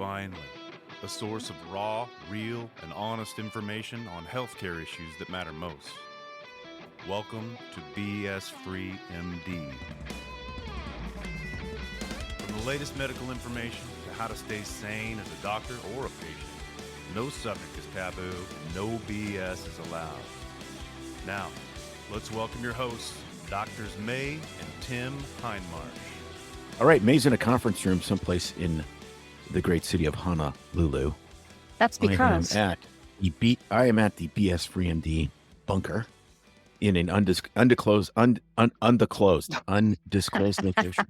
finally, a source of raw, real, and honest information on healthcare issues that matter most. Welcome to BS Free MD. From the latest medical information to how to stay sane as a doctor or a patient, no subject is taboo, no BS is allowed. Now, let's welcome your hosts, Doctors May and Tim Hindmarsh. All right, May's in a conference room someplace in the great city of Honolulu. That's because I am at the BS Free MD bunker in an undisclosed location.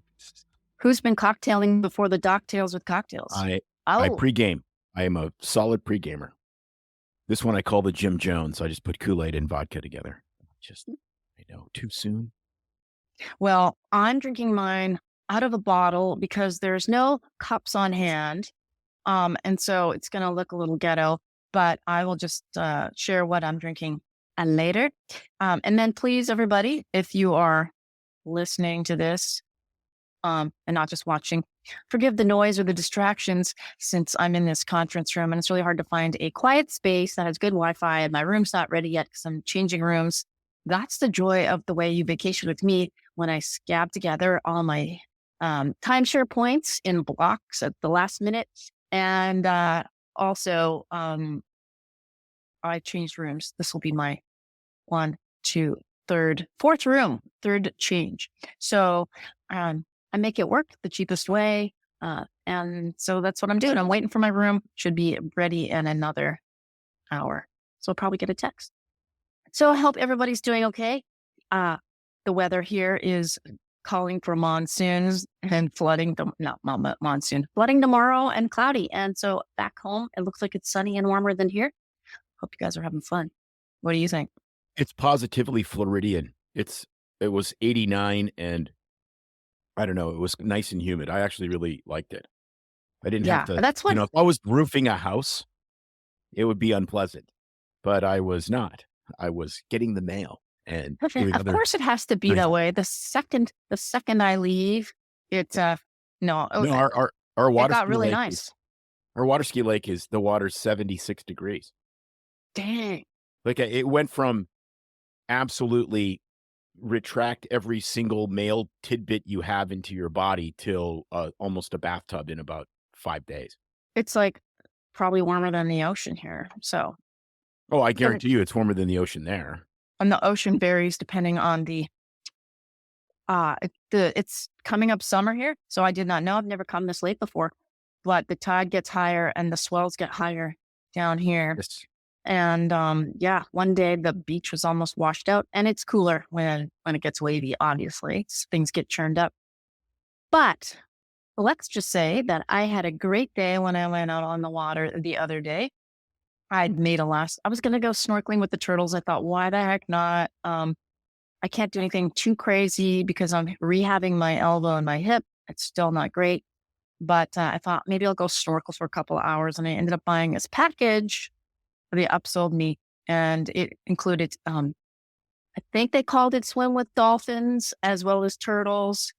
Who's been cocktailing before the Doctales with cocktails? I pregame. I am a solid pregamer. This one I call the Jim Jones. I just put Kool-Aid and vodka together. I know, too soon. Well, I'm drinking mine out of a bottle because there's no cups on hand. And so it's going to look a little ghetto, but I will just share what I'm drinking later. And then please, everybody, if you are listening to this and not just watching, forgive the noise or the distractions since I'm in this conference room and it's really hard to find a quiet space that has good Wi-Fi and my room's not ready yet because I'm changing rooms. That's the joy of the way you vacation with me when I scab together all my timeshare points in blocks at the last minute. And also, I changed rooms. This will be my fourth change. So I make it work the cheapest way. And so that's what I'm doing. I'm waiting for my room. Should be ready in another hour. So I'll probably get a text. So I hope everybody's doing okay. The weather here is calling for monsoons and flooding, flooding tomorrow and cloudy. And so back home, it looks like it's sunny and warmer than here. Hope you guys are having fun. What do you think? It's positively Floridian. It was 89 and I don't know, it was nice and humid. I actually really liked it. I didn't have to, that's what, if I was roofing a house, it would be unpleasant, but I was not. I was getting the mail and of course it has to be that way. The second I leave, it's our water got ski really lake nice. Our water ski lake is the water's 76 degrees. Dang. Like it went from absolutely retract every single male tidbit you have into your body till almost a bathtub in about 5 days. It's like probably warmer than the ocean here. So. Oh, I guarantee you it's warmer than the ocean there. And the ocean varies depending on it's coming up summer here. So I did not know. I've never come this late before, but the tide gets higher and the swells get higher down here. Yes. And one day the beach was almost washed out and it's cooler when it gets wavy, obviously. Things get churned up. But let's just say that I had a great day when I went out on the water the other day. I was going to go snorkeling with the turtles. I thought, why the heck not? I can't do anything too crazy because I'm rehabbing my elbow and my hip. It's still not great. But I thought maybe I'll go snorkel for a couple of hours. And I ended up buying this package. They upsold me and it included, I think they called it Swim with Dolphins as well as turtles.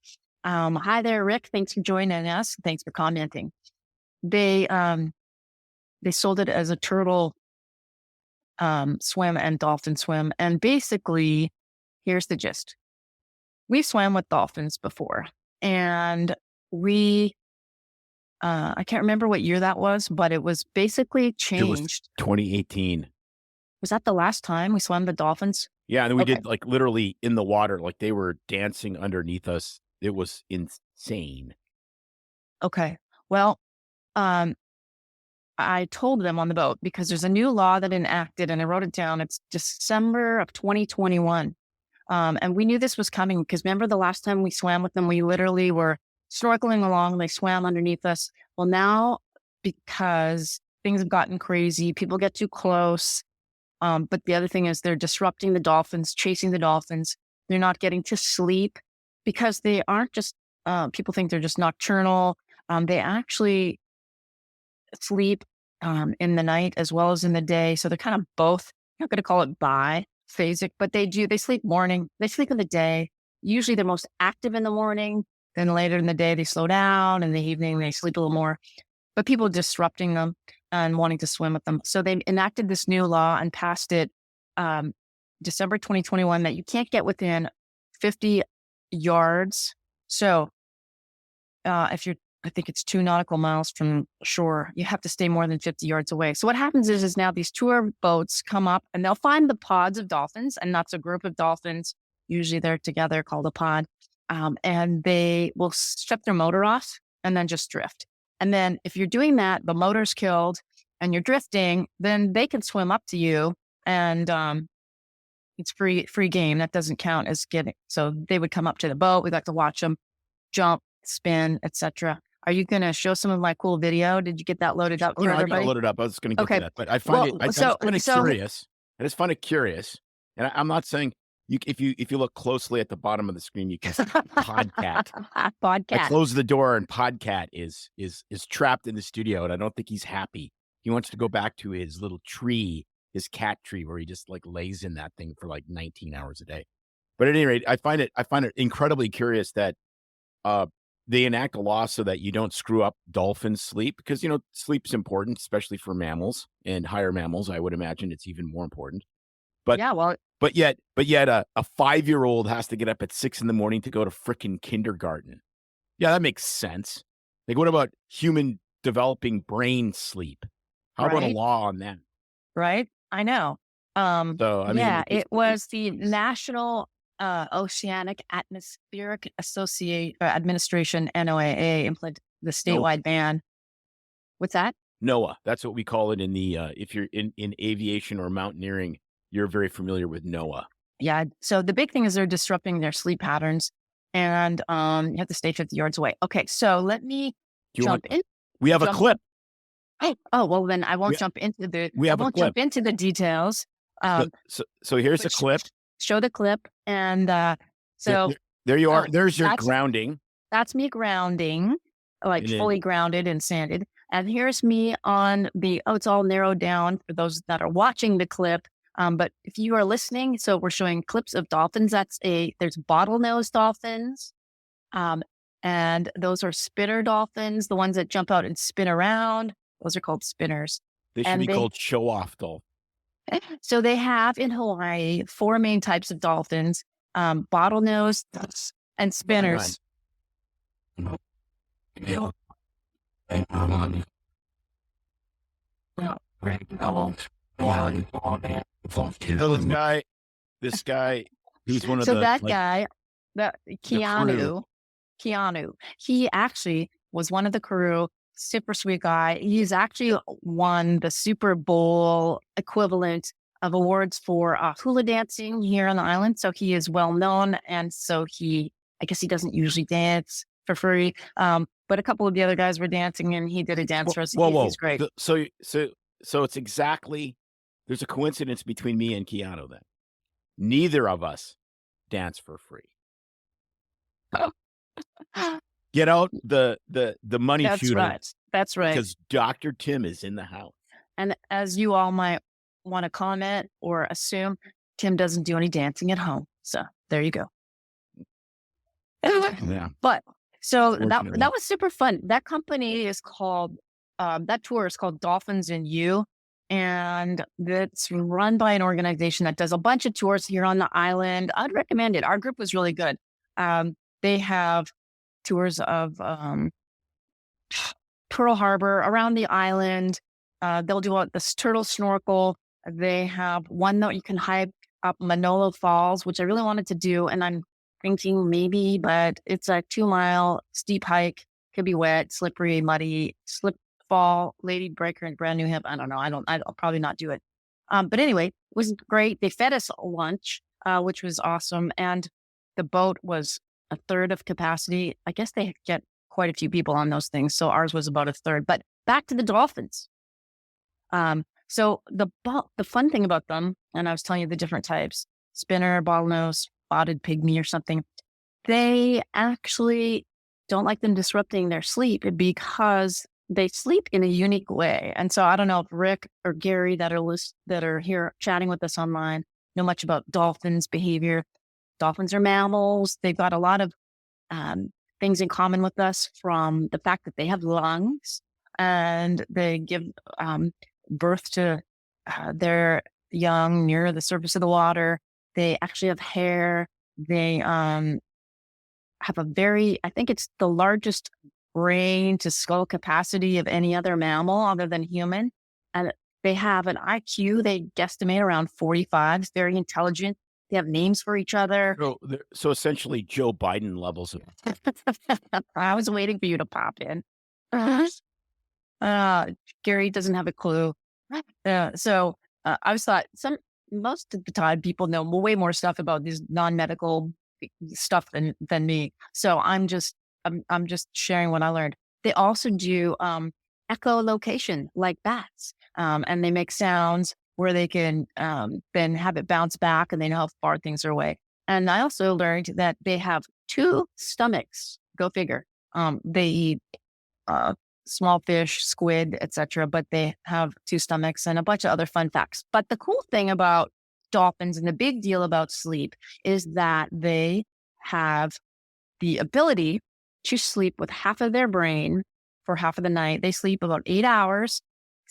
Hi there, Rick. Thanks for joining us. Thanks for commenting. They sold it as a turtle swim and dolphin swim. And basically, here's the gist. We swam with dolphins before. And I can't remember what year that was, but it was basically changed. It was 2018. Was that the last time we swam the dolphins? Yeah, and then we did like literally in the water, like they were dancing underneath us. It was insane. Okay. Well, I told them on the boat because there's a new law that enacted and I wrote it down. It's December of 2021. And we knew this was coming because remember the last time we swam with them, we literally were snorkeling along. They swam underneath us. Well, now because things have gotten crazy, people get too close. But the other thing is they're disrupting the dolphins, chasing the dolphins. They're not getting to sleep because they aren't just, people think they're just nocturnal. They actually sleep in the night as well as in the day. So they're kind of both, I'm not going to call it biphasic, but they sleep morning, they sleep in the day. Usually they're most active in the morning. Then later in the day, they slow down. In the evening, they sleep a little more. but people disrupting them and wanting to swim with them. So they enacted this new law and passed it December 2021 that you can't get within 50 yards. So if you're, I think it's 2 nautical miles from shore, you have to stay more than 50 yards away. So what happens is now these tour boats come up and they'll find the pods of dolphins, and that's a group of dolphins. Usually they're together called a pod. And they will shut their motor off and then just drift. And then if you're doing that, the motor's killed and you're drifting, then they can swim up to you, and it's free game. That doesn't count as getting. So they would come up to the boat. We'd like to watch them jump, spin, etc. Are you going to show some of my cool video? Did you get that loaded up? Oh, no, I got it loaded up. I was going to get to that, but I find it. I just find it curious. I just find it curious, and I'm not saying if you look closely at the bottom of the screen, you can see Podcat. Podcat. I close the door, and Podcat is trapped in the studio, and I don't think he's happy. He wants to go back to his little tree, his cat tree, where he just like lays in that thing for like 19 hours a day. But at any rate, I find it incredibly curious that they enact a law so that you don't screw up dolphin sleep, because, sleep's important, especially for mammals, and higher mammals. I would imagine it's even more important. But yeah, well, but yet a 5-year-old has to get up at 6 a.m. to go to frickin' kindergarten. Yeah, that makes sense. Like, what about human developing brain sleep? How about a law on that? Right. I know. So I mean, it was the National Oceanic Atmospheric Administration, NOAA, implemented the statewide ban. What's that? NOAA. That's what we call it in the if you're in aviation or mountaineering, you're very familiar with NOAA. Yeah. So the big thing is they're disrupting their sleep patterns, and you have to stay 50 yards away. Okay. So let me jump in. We have a clip. Oh, well, then I won't jump into jump into the details. So here's a clip. Show the clip. And so there you are. There's your grounding. That's me grounding, like fully grounded and sanded. And here's me on it's all narrowed down for those that are watching the clip. But if you are listening, so we're showing clips of dolphins. There's bottlenose dolphins. And those are spinner dolphins, the ones that jump out and spin around. Those are called spinners. They should be called show-off dolphins. So they have in Hawaii 4 main types of dolphins, bottlenose and spinners. This guy, he's one of Keanu, he actually was one of the crew. Super sweet guy. He's actually won the Super Bowl equivalent of awards for hula dancing here on the island. So he is well known. And so I guess he doesn't usually dance for free. But a couple of the other guys were dancing, and he did a dance for us. He's great. So it's exactly, there's a coincidence between me and Keanu then. Neither of us dance for free. Get out the money shooter. That's right. Because Dr. Tim is in the house. And as you all might want to comment or assume, Tim doesn't do any dancing at home. So there you go. Yeah. But so that was super fun. That company is called, that tour is called Dolphins and You. And it's run by an organization that does a bunch of tours here on the island. I'd recommend it. Our group was really good. They have tours of Pearl Harbor, around the island. They'll do this turtle snorkel. They have one that you can hike up Manolo Falls, which I really wanted to do. And I'm thinking maybe, but it's a 2-mile steep hike. Could be wet, slippery, muddy, slip, fall, lady breaker, and brand new hip. I don't know. I'll probably not do it. But anyway, it was great. They fed us lunch, which was awesome. And the boat was a third of capacity. I guess they get quite a few people on those things. So ours was about a third. But back to the dolphins. So the fun thing about them, and I was telling you the different types, spinner, bottlenose, spotted pygmy or something, they actually don't like them disrupting their sleep because they sleep in a unique way. And so I don't know if Rick or Gary that are here chatting with us online know much about dolphins' behavior. Dolphins are mammals. They've got a lot of things in common with us, from the fact that they have lungs and they give birth to their young near the surface of the water. They actually have hair. They have a I think it's the largest brain to skull capacity of any other mammal other than human. And they have an IQ, they guesstimate around 45. It's very intelligent. They have names for each other. So essentially Joe Biden levels of. I was waiting for you to pop in. Gary doesn't have a clue. So I always thought most of the time people know way more stuff about these non-medical stuff than me. So I'm just sharing what I learned. They also do echolocation like bats, and they make sounds where they can then have it bounce back, and they know how far things are away. And I also learned that they have 2 stomachs. Go figure. They eat small fish, squid, etc., but they have 2 stomachs and a bunch of other fun facts. But the cool thing about dolphins and the big deal about sleep is that they have the ability to sleep with half of their brain for half of the night. They sleep about 8 hours,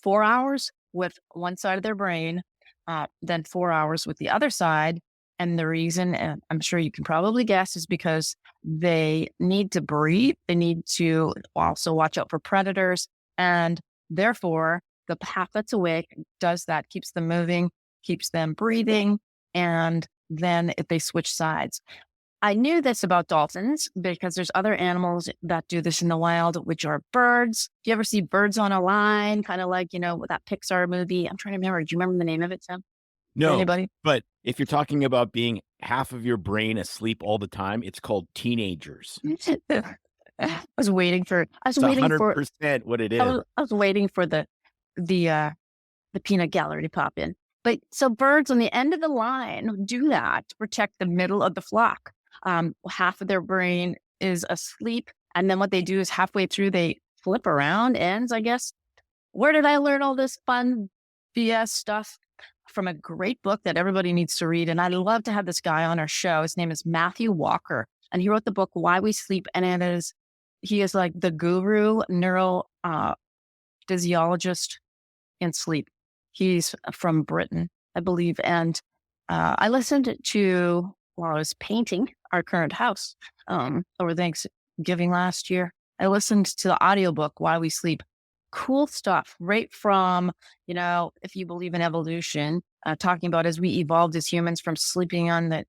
4 hours with one side of their brain, then 4 hours with the other side. And the reason, and I'm sure you can probably guess, is because they need to breathe. They need to also watch out for predators. And therefore, the half that's awake does that, keeps them moving, keeps them breathing. And then if they switch sides. I knew this about dolphins because there's other animals that do this in the wild, which are birds. Do you ever see Birds on a Line? Kind of like, that Pixar movie. I'm trying to remember. Do you remember the name of it, Sam? No, anybody? But if you're talking about being half of your brain asleep all the time, it's called teenagers. I was waiting for. It's 100% what it is. I was waiting for the peanut gallery to pop in. But so birds on the end of the line do that to protect the middle of the flock. Half of their brain is asleep, and then what they do is halfway through they flip around ends, I guess. Where did I learn all this fun BS stuff? From a great book that everybody needs to read. And I'd love to have this guy on our show. His name is Matthew Walker, and he wrote the book Why We Sleep. And he is like the guru neuro physiologist in sleep. He's from Britain, I believe. And I listened to, while I was painting our current house over Thanksgiving last year, I listened to the audiobook Why We Sleep. Cool stuff, right from, if you believe in evolution, talking about as we evolved as humans from sleeping on the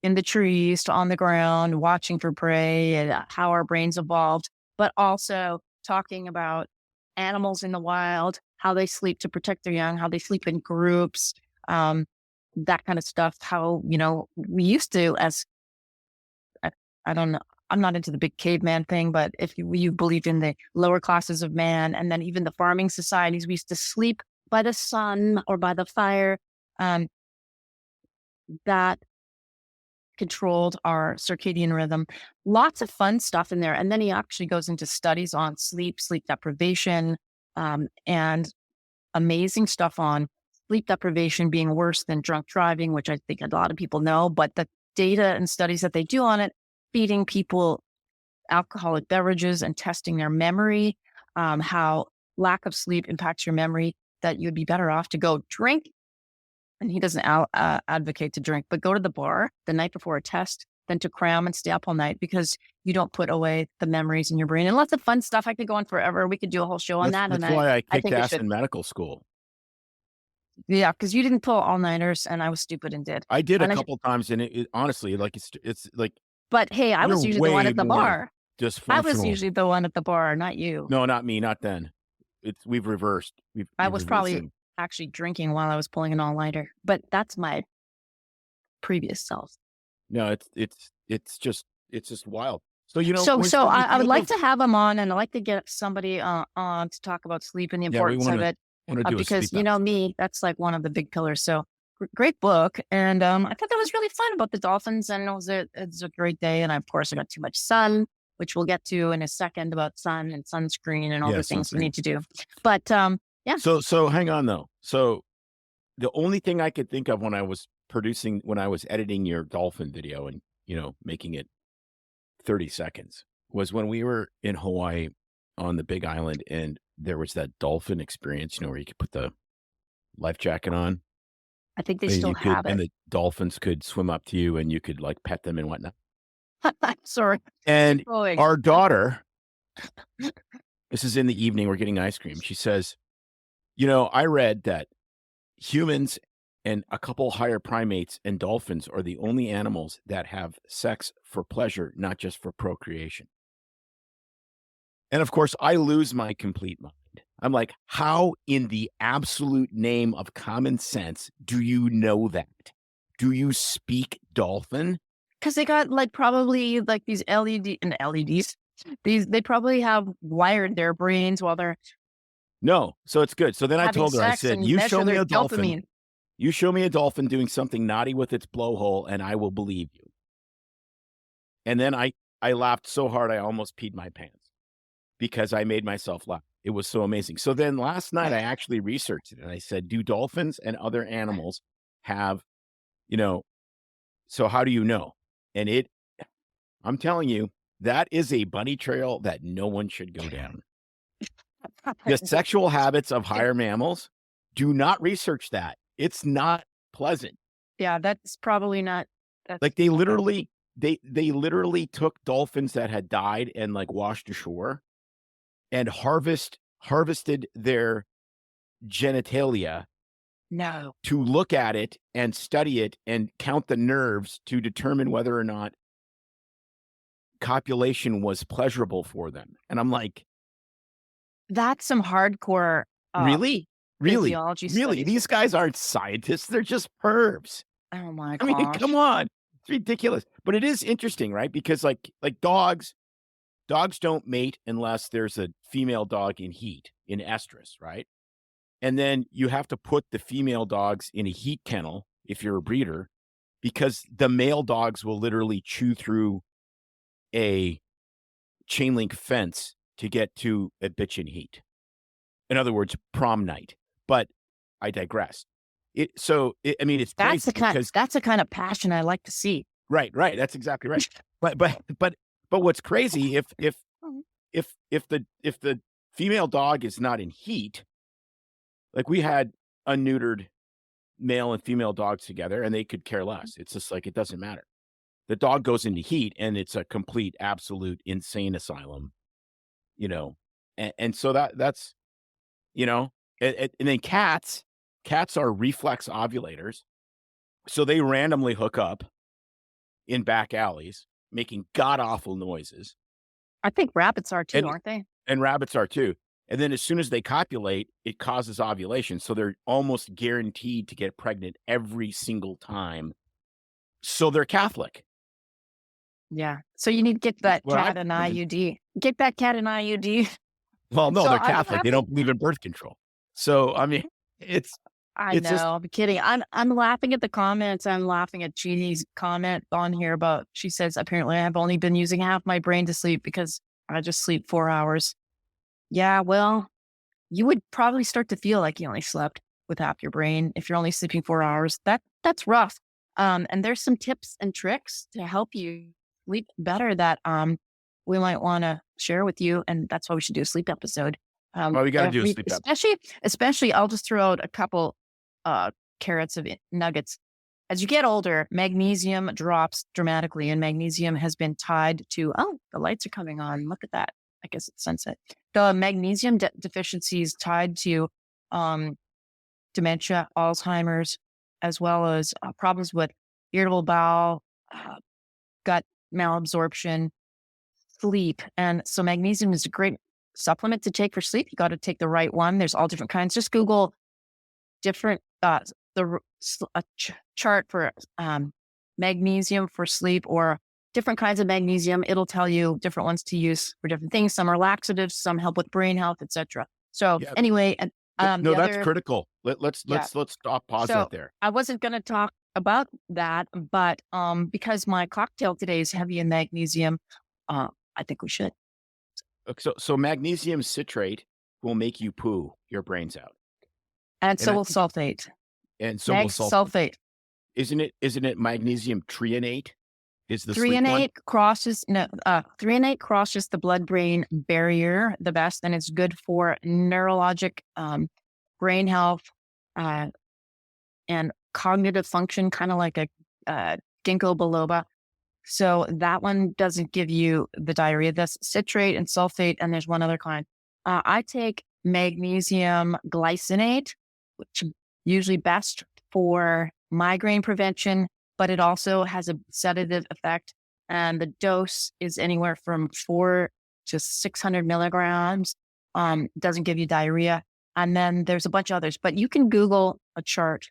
in the trees to on the ground, watching for prey, and how our brains evolved, but also talking about animals in the wild, how they sleep to protect their young, how they sleep in groups, that kind of stuff. How, we used to, I don't know, I'm not into the big caveman thing, but if you believed in the lower classes of man, and then even the farming societies, we used to sleep by the sun or by the fire, that controlled our circadian rhythm. Lots of fun stuff in there. And then he actually goes into studies on sleep deprivation, and amazing stuff on sleep deprivation being worse than drunk driving, which I think a lot of people know, but the data and studies that they do on it, feeding people alcoholic beverages and testing their memory, how lack of sleep impacts your memory, that you'd be better off to go drink. And he doesn't advocate to drink, but go to the bar the night before a test than to cram and stay up all night, because you don't put away the memories in your brain. And lots of fun stuff. I could go on forever. We could do a whole show on that. That's why I kicked ass in medical school. Yeah, because you didn't pull all-nighters, and I was stupid and did. I did a couple times, and it honestly, like it's like. But hey, I was usually the one at the bar. I was usually the one at the bar, not you. No, not me, not then. We've reversed. I was probably actually drinking while I was pulling an all-nighter, but that's my previous self. No, it's just wild. So I would like to have him on, and I'd like to get somebody on to talk about sleep and the importance of it, because me, that's like one of the big pillars. So great book, and I thought that was really fun about the dolphins, and it's a great day. And of course, I got too much sun, which we'll get to in a second, about sun and sunscreen and all the things we need to do. But yeah. So hang on though. So the only thing I could think of when I was editing your dolphin video and making it 30 seconds was when we were in Hawaii on the Big Island, and there was that dolphin experience, where you could put the life jacket on. I think they And still you could, have and it. the dolphins could swim up to you, and you could like pet them and whatnot. Sorry. And Going. our daughter, this is in the evening, we're getting ice cream. She says, I read that humans and a couple higher primates and dolphins are the only animals that have sex for pleasure, not just for procreation. And of course, I lose my complete mind. I'm like, how in the absolute name of common sense do you know that? Do you speak dolphin? Because they got probably these LEDs. They probably have wired their brains while they're No. So it's good. So then I having told her, I sex said, and you measure show me their a dolphin. dopamine. You show me a dolphin doing something naughty with its blowhole, and I will believe you. And then I laughed so hard I almost peed my pants because I made myself laugh. It was so amazing. So then last night I actually researched it, and I said, do dolphins and other animals have, so how do you know? And I'm telling you, that is a bunny trail that no one should go down. The sexual habits of higher mammals, do not research that. It's not pleasant. Yeah, that's probably not. They literally took dolphins that had died and washed ashore and harvested their genitalia to look at it and study it and count the nerves to determine whether or not copulation was pleasurable for them. And I'm like, that's some hardcore really? physiology studies. These guys aren't scientists. They're just pervs. Oh my gosh. I mean, come on. It's ridiculous. But it is interesting, right? Because like dogs don't mate unless there's a female dog in heat, in estrus, right? And then you have to put the female dogs in a heat kennel if you're a breeder, because the male dogs will literally chew through a chain link fence to get to a bitch in heat. In other words, prom night. But I digress. It's crazy. That's the kind of passion I like to see. Right. That's exactly right. But what's crazy, if the female dog is not in heat, like we had unneutered male and female dogs together, and they could care less. It's just it doesn't matter. The dog goes into heat, and it's a complete, absolute insane asylum, and so that's, and then cats are reflex ovulators. So they randomly hook up in back alleys, making god-awful noises. I think rabbits are too, aren't they? And rabbits are too. And then as soon as they copulate, it causes ovulation. So they're almost guaranteed to get pregnant every single time. So they're Catholic. Yeah. So you need to get that cat an IUD. Get that cat an IUD. Well, no, they're Catholic. They don't believe in birth control. So, I mean, I know. I'm kidding. I'm laughing at the comments. I'm laughing at Jeannie's comment on here about, she says, apparently I've only been using half my brain to sleep because I just sleep 4 hours. Yeah, well, you would probably start to feel like you only slept with half your brain if you're only sleeping 4 hours. That's rough. And there's some tips and tricks to help you sleep better that we might want to share with you, and that's why we should do a sleep episode. Well, we got to do a sleep episode. Especially, I'll just throw out a couple carrots of nuggets. As you get older, magnesium drops dramatically, and magnesium has been tied to, the lights are coming on. Look at that. I guess it's sunset. The magnesium deficiency is tied to dementia, Alzheimer's, as well as problems with irritable bowel, gut malabsorption, sleep. And so magnesium is a great supplement to take for sleep. You got to take the right one. There's all different kinds. Just Google different chart for magnesium for sleep, or different kinds of magnesium. It'll tell you different ones to use for different things. Some are laxatives, some help with brain health, etc. So anyway, that's critical. Let's stop, pause that there. I wasn't going to talk about that, but because my cocktail today is heavy in magnesium, I think we should. So magnesium citrate will make you poo your brains out, and so will sulfate. And so will sulfate. Isn't it magnesium trionate is the 3 sleep and one? 8 crosses no 3 and 8 crosses the blood-brain barrier the best, and it's good for neurologic brain health uh, and cognitive function, kind of like a ginkgo biloba. So that one doesn't give you the diarrhea. That's citrate and sulfate, and there's one other kind. I take magnesium glycinate, which is usually best for migraine prevention, but it also has a sedative effect. And the dose is anywhere from 4 to 600 milligrams. Doesn't give you diarrhea. And then there's a bunch of others, but you can Google a chart,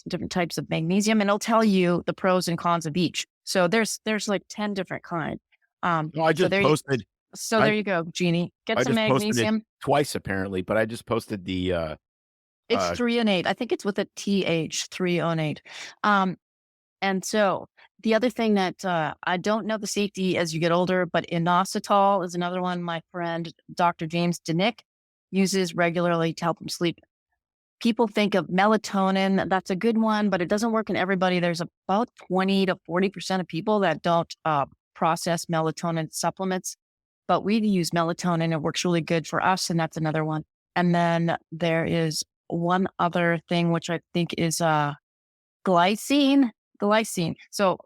different types of magnesium, and it'll tell you the pros and cons of each. So there's like 10 different kinds. No, I just posted. So there you go, Jeannie. Get I some just posted it magnesium. twice apparently, but I just posted the It's 3 and 8. I think it's with a TH, 3 and 8. And so the other thing that I don't know the safety as you get older, but inositol is another one my friend, Dr. James Denick, uses regularly to help him sleep. People think of melatonin. That's a good one, but it doesn't work in everybody. There's about 20 to 40% of people that don't process melatonin supplements, but we use melatonin. It works really good for us, and that's another one. And then there is one other thing, which I think is glycine. So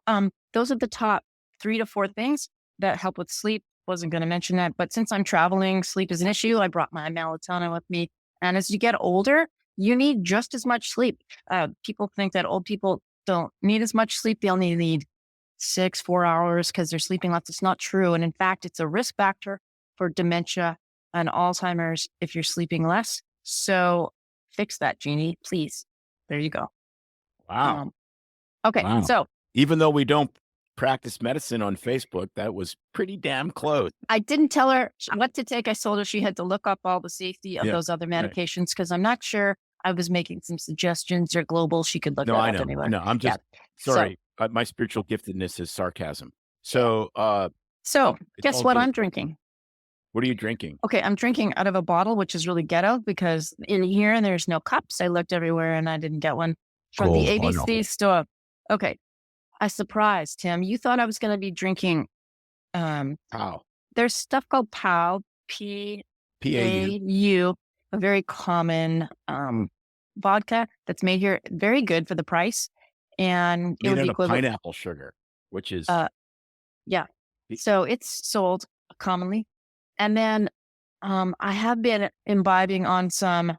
those are the top 3 to 4 things that help with sleep. Wasn't going to mention that, but since I'm traveling, sleep is an issue. I brought my melatonin with me. And as you get older, you need just as much sleep. People think that old people don't need as much sleep. They only need 4 hours because they're sleeping less. It's not true. And in fact, it's a risk factor for dementia and Alzheimer's if you're sleeping less. So fix that, Jeannie, please. There you go. Wow. Okay. Wow. So even though we don't practice medicine on Facebook, that was pretty damn close. I didn't tell her what to take. I told her she had to look up all the safety of those other medications because I'm not sure. I was making some suggestions. They're global. She could look that up anywhere. No, I'm just sorry. My spiritual giftedness is sarcasm. So guess what I'm drinking? What are you drinking? Okay, I'm drinking out of a bottle, which is really ghetto because in here there's no cups. I looked everywhere and I didn't get one from the ABC store. Okay, I surprised Tim. You thought I was going to be drinking. How? There's stuff called PAU, PAU, a very common vodka that's made here. Very good for the price, and it would be equivalent. Pineapple sugar, which is yeah. So it's sold commonly, and then I have been imbibing on some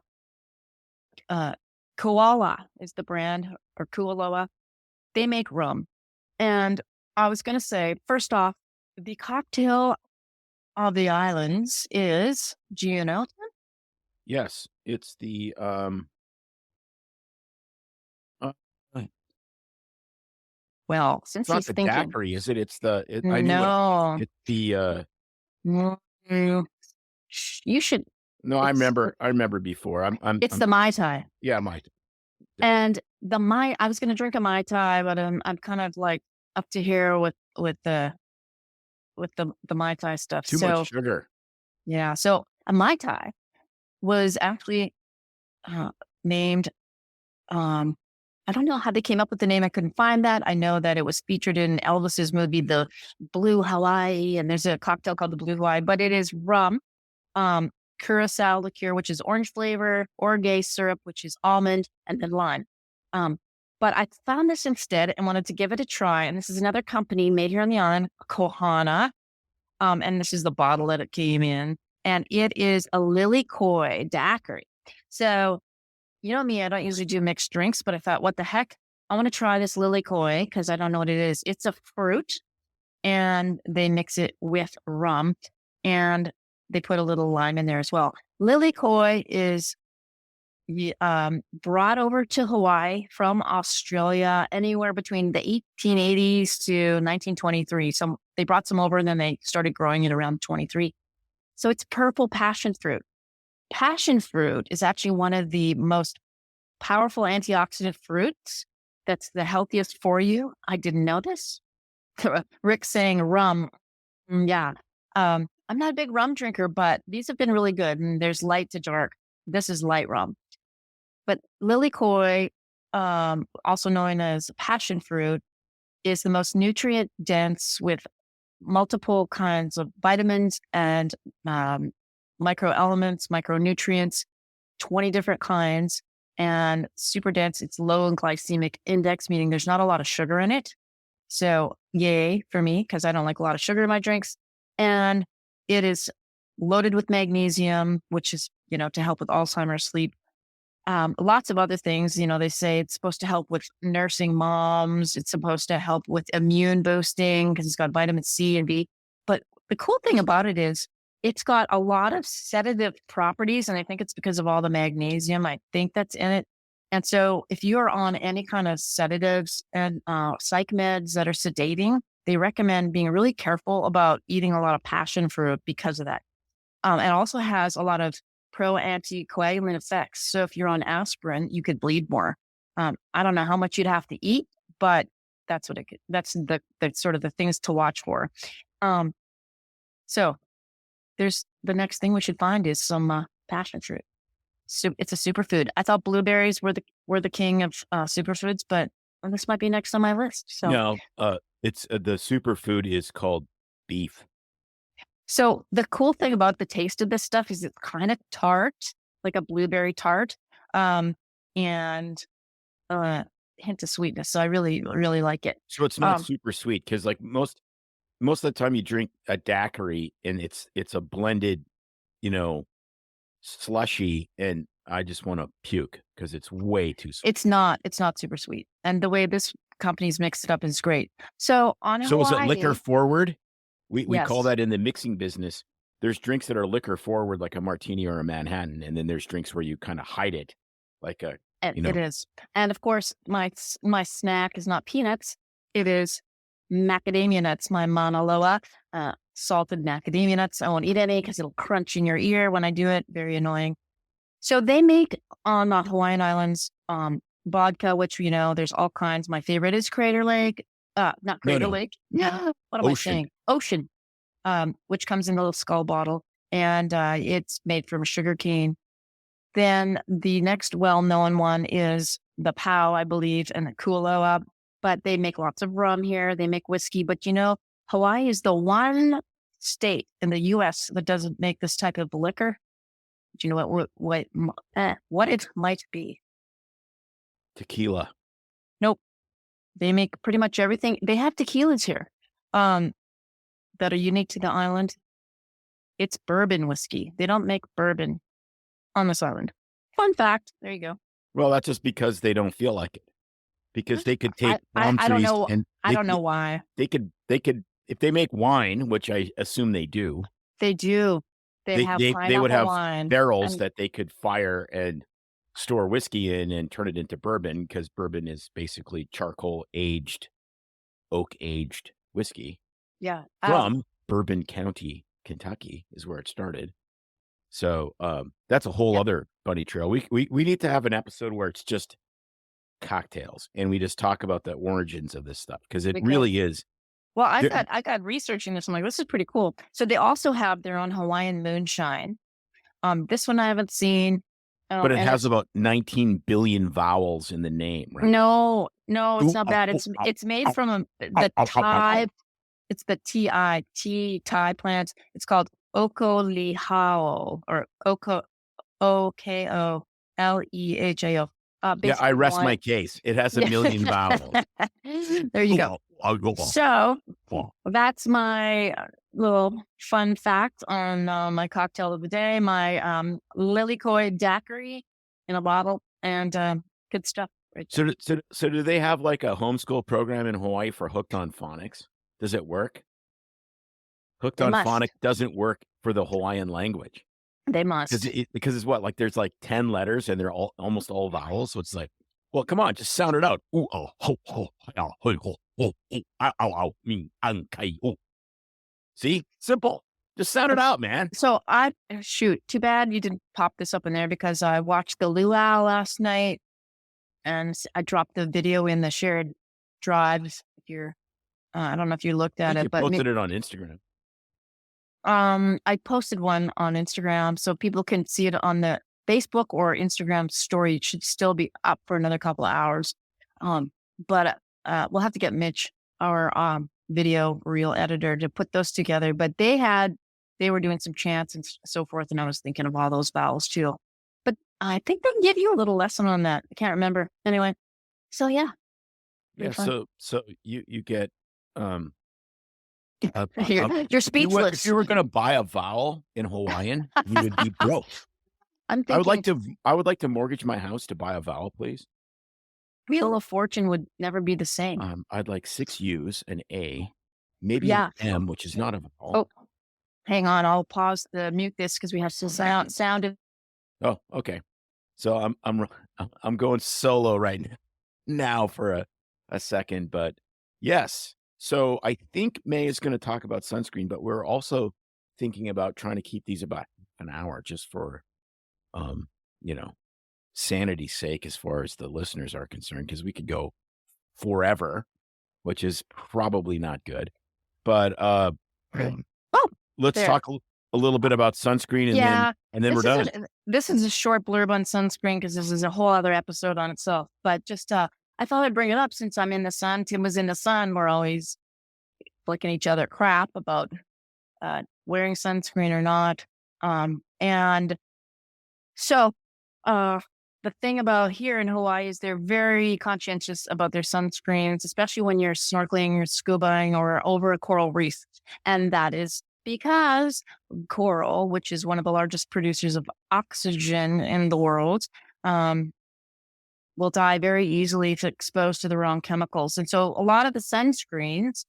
Koala is the brand, or Kualoa. They make rum, and I was going to say first off, the cocktail of the islands is, do you know? Yes, it's the well, since it's he's not the thinking, daiquiri, is it? It's the I know it's the you should. No, I remember before. It's the Mai Tai. Yeah, Mai Tai. And the Mai, I was going to drink a Mai Tai, but I'm kind of like up to here with the Mai Tai stuff. Too much sugar. Yeah. So a Mai Tai was actually named, I don't know how they came up with the name. I couldn't find that. I know that it was featured in Elvis's movie, The Blue Hawaii, and there's a cocktail called the Blue Hawaii, but it is rum, curacao liqueur, which is orange flavor, orgeat syrup, which is almond, and then lime. But I found this instead and wanted to give it a try. And this is another company made here on the island, Kohana. And this is the bottle that it came in. And it is a Lily Koi daiquiri. So, you know me, I don't usually do mixed drinks, but I thought, what the heck? I want to try this Lily Koi because I don't know what it is. It's a fruit and they mix it with rum and they put a little lime in there as well. Lily Koi is brought over to Hawaii from Australia anywhere between the 1880s to 1923. So they brought some over and then they started growing it around 23. So it's purple passion fruit. Passion fruit is actually one of the most powerful antioxidant fruits. That's the healthiest for you. I didn't know this. Rick saying rum. Yeah. I'm not a big rum drinker, but these have been really good. And there's light to dark. This is light rum. But Lily Koi, also known as passion fruit, is the most nutrient dense with multiple kinds of vitamins and microelements, micronutrients, 20 different kinds, and super dense. It's low in glycemic index, meaning there's not a lot of sugar in it. So yay for me, because I don't like a lot of sugar in my drinks. And it is loaded with magnesium, which is, to help with Alzheimer's, sleep. Lots of other things, they say it's supposed to help with nursing moms. It's supposed to help with immune boosting because it's got vitamin C and B. But the cool thing about it is it's got a lot of sedative properties. And I think it's because of all the magnesium. I think that's in it. And so if you're on any kind of sedatives and psych meds that are sedating, they recommend being really careful about eating a lot of passion fruit because of that. It also has a lot of pro-anticoagulant effects. So if you're on aspirin, you could bleed more. I don't know how much you'd have to eat, but that's what that's the sort of the things to watch for. So there's the next thing we should find is some passion fruit. So it's a superfood. I thought blueberries were the king of superfoods, but this might be next on my list. So No, it's the superfood is called beef. So the cool thing about the taste of this stuff is it's kind of tart, like a blueberry tart, and hint of sweetness. So I really, really like it. So it's not super sweet because like most of the time you drink a daiquiri and it's a blended, slushy, and I just want to puke because it's way too sweet. It's not super sweet. And the way this company's mixed it up is great. So on So is it Hawaii, liquor forward? We call yes. that in the mixing business. There's drinks that are liquor forward, like a martini or a Manhattan, and then there's drinks where you kind of hide it, like a It is. And of course, my snack is not peanuts. It is macadamia nuts, my Mauna Loa, salted macadamia nuts. I won't eat any because it'll crunch in your ear when I do it. Very annoying. So they make on the Hawaiian Islands vodka, which, there's all kinds. My favorite is Crater Lake. Not Crater Lake. Yeah. What am I saying? Ocean. Which comes in a little skull bottle. And it's made from sugar cane. Then the next well-known one is the Pau, I believe, and the Kualoa. But they make lots of rum here. They make whiskey. But, Hawaii is the one state in the U.S. that doesn't make this type of liquor. Do you know what it might be? tequila. Nope. They make pretty much everything. They have tequilas here that are unique to the island. It's bourbon whiskey. They don't make bourbon on this island. Fun fact. There you go. Well, that's just because they don't feel like it. Because they could take palm trees. I don't know. And I don't know why. They could, if they make wine, which I assume they do. They do. They would have wine barrels that they could fire and store whiskey in and turn it into bourbon, because bourbon is basically charcoal aged, oak aged whiskey. Yeah. From Bourbon County, Kentucky is where it started. So that's a whole other bunny trail. We need to have an episode where it's just cocktails and we just talk about the origins of this stuff, because it really is. Well, I got researching this. I'm like, this is pretty cool. So they also have their own Hawaiian moonshine. This one I haven't seen. But it has about 19 billion vowels in the name, right? No, it's not bad. It's made from the Thai. It's the Thai plant. It's called okolehao or okolehao. Yeah, I rest my case. It has a million vowels. There you go. So that's my little fun fact on my cocktail of the day, my Lilikoi daiquiri in a bottle, and good stuff. Right, so do they have like a homeschool program in Hawaii for Hooked on Phonics? Does it work? Hooked on Phonics doesn't work for the Hawaiian language. They must. Because it's what? Like there's like 10 letters and they're almost all vowels. So it's like, well, come on, just sound it out. Ooh, oh, ho, ho, ho, ho, ho, ho, ow, ow, ow, me, an, kai, oh. See? Simple. Just sound it out, man. So too bad you didn't pop this up in there, because I watched the luau last night and I dropped the video in the shared drives. If you're, I don't know if you looked at it, but posted it on Instagram. I posted one on Instagram so people can see it on the Facebook or Instagram story. It should still be up for another couple of hours. But we'll have to get Mitch our video reel editor to put those together, but they were doing some chants and so forth. And I was thinking of all those vowels too, but I think they give you a little lesson on that. I can't remember anyway. So yeah. Yeah. Fun. So you get, You're speechless. If you were going to buy a vowel in Hawaiian, you would be broke. I'm thinking I would like to mortgage my house to buy a vowel, please. Wheel of Fortune would never be the same. I'd like 6 U's, an A, maybe Yeah. an M, which is not a vowel. Oh, hang on. I'll pause the mute this because we have some sound. Oh, okay. So I'm going solo right now for a second, but yes. So I think May is going to talk about sunscreen, but we're also thinking about trying to keep these about an hour just for, you know, sanity's sake as far as the listeners are concerned, because we could go forever, which is probably not good. But let's talk a little bit about sunscreen, and then we're done. This is a short blurb on sunscreen because this is a whole other episode on itself. But just I thought I'd bring it up since I'm in the sun. Tim was in the sun. We're always flicking each other crap about wearing sunscreen or not. And so the thing about here in Hawaii is they're very conscientious about their sunscreens, especially when you're snorkeling or scubaing or over a coral reef. And that is because coral, which is one of the largest producers of oxygen in the world, will die very easily if exposed to the wrong chemicals. And so a lot of the sunscreens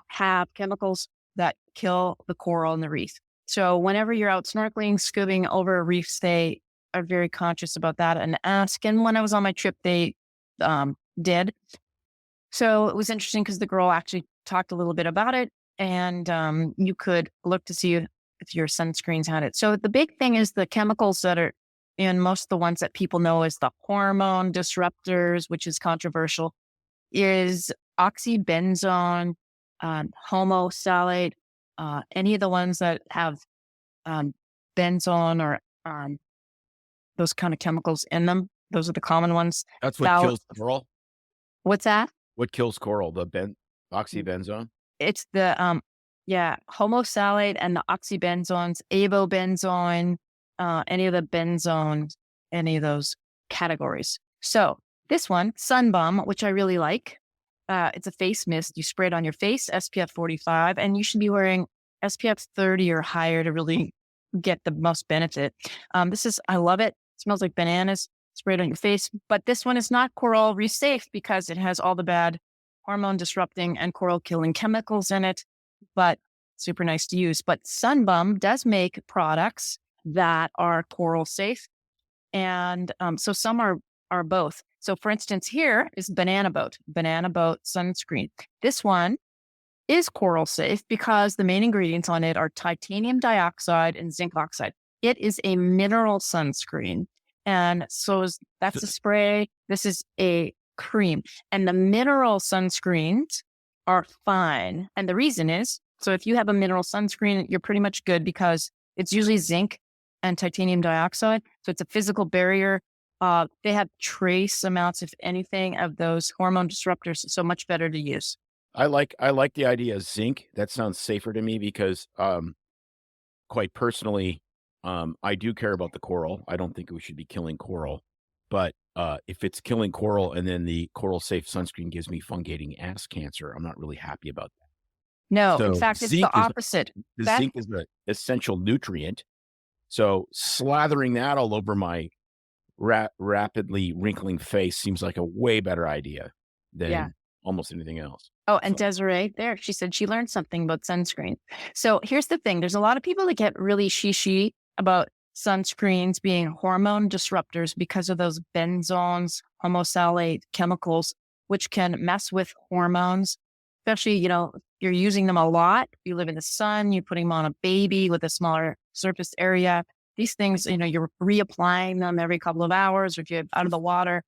have chemicals that kill the coral in the reef. So whenever you're out snorkeling, scubaing over a reef, they are very conscious about that and ask. And when I was on my trip, they did. So it was interesting because the girl actually talked a little bit about it, and you could look to see if your sunscreens had it. So the big thing is the chemicals that are in most of the ones that people know as the hormone disruptors, which is controversial, is oxybenzone, homosalate, any of the ones that have benzone or those kind of chemicals in them. Those are the common ones. That's what kills coral? What's that? What kills coral? The oxybenzone? It's the homosalate and the oxybenzones, avobenzone, any of the benzones, any of those categories. So this one, Sunbum, which I really like. It's a face mist. You spray it on your face, SPF 45, and you should be wearing SPF 30 or higher to really get the most benefit. I love it. It smells like bananas. Spray it on your face. But this one is not coral reef safe because it has all the bad hormone disrupting and coral killing chemicals in it, but super nice to use. But Sunbum does make products that are coral safe. And so some are both. So for instance, here is Banana Boat sunscreen. This one is coral safe because the main ingredients on it are titanium dioxide and zinc oxide. It is a mineral sunscreen. And so that's a spray. This is a cream. And the mineral sunscreens are fine. And the reason is, so if you have a mineral sunscreen, you're pretty much good because it's usually zinc and titanium dioxide. So it's a physical barrier. They have trace amounts, if anything, of those hormone disruptors. So much better to use. I like the idea of zinc. That sounds safer to me because, quite personally, I do care about the coral. I don't think we should be killing coral, but if it's killing coral and then the coral safe sunscreen gives me fungating ass cancer, I'm not really happy about that. No, in fact, it's the opposite. Zinc is the essential nutrient. So slathering that all over my rapidly wrinkling face seems like a way better idea than almost anything else. Oh, and Desiree there, she said she learned something about sunscreen. So here's the thing. There's a lot of people that get really she about sunscreens being hormone disruptors because of those benzones, homosalate chemicals, which can mess with hormones, especially, if you're using them a lot. You live in the sun, you're putting them on a baby with a smaller surface area. These things, you're reapplying them every couple of hours, or if you're out of the water,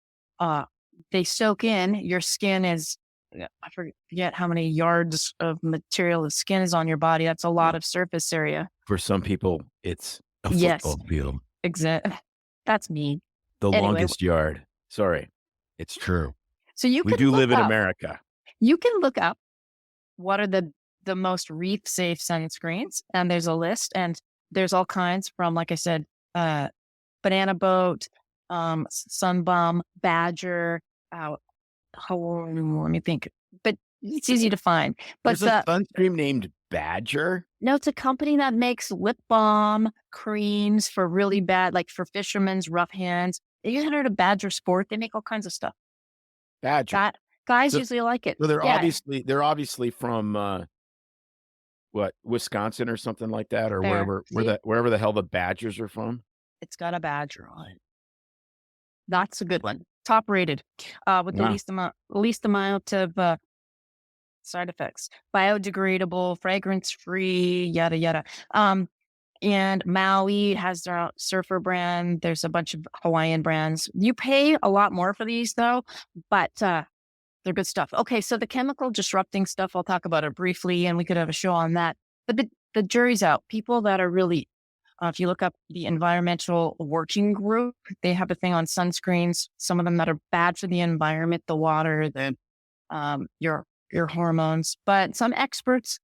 they soak in. Your skin is, I forget how many yards of material the skin is on your body. That's a lot of surface area. For some people, it's a football field. Exactly. That's me. Longest yard. Sorry. It's true. So we do live in America. You can look up what are the most reef safe sunscreens, and there's a list, and there's all kinds from, like I said, banana boat, sunbum, badger, let me think, but it's easy to find. But There's a sunscreen named Badger. no, it's a company that makes lip balm creams for really bad, like for fishermen's rough hands. You heard of Badger Sport? They make all kinds of stuff. Badger. Guys So- usually like it. So they're Yeah, obviously from what, Wisconsin or something like that, or There. wherever the hell the Badgers are from. it's got a badger on it. That's a good one. Top rated, with the Wow. least amount of side effects. Biodegradable, fragrance free, yada yada. And Maui has their own surfer brand. There's a bunch of Hawaiian brands. You pay a lot more for these though, but they're good stuff. Okay, so the chemical disrupting stuff, I'll talk about it briefly, and we could have a show on that. But the jury's out. People that are really, if you look up the Environmental Working Group, they have a thing on sunscreens. Some of them that are bad for the environment, the water, your hormones. But some experts,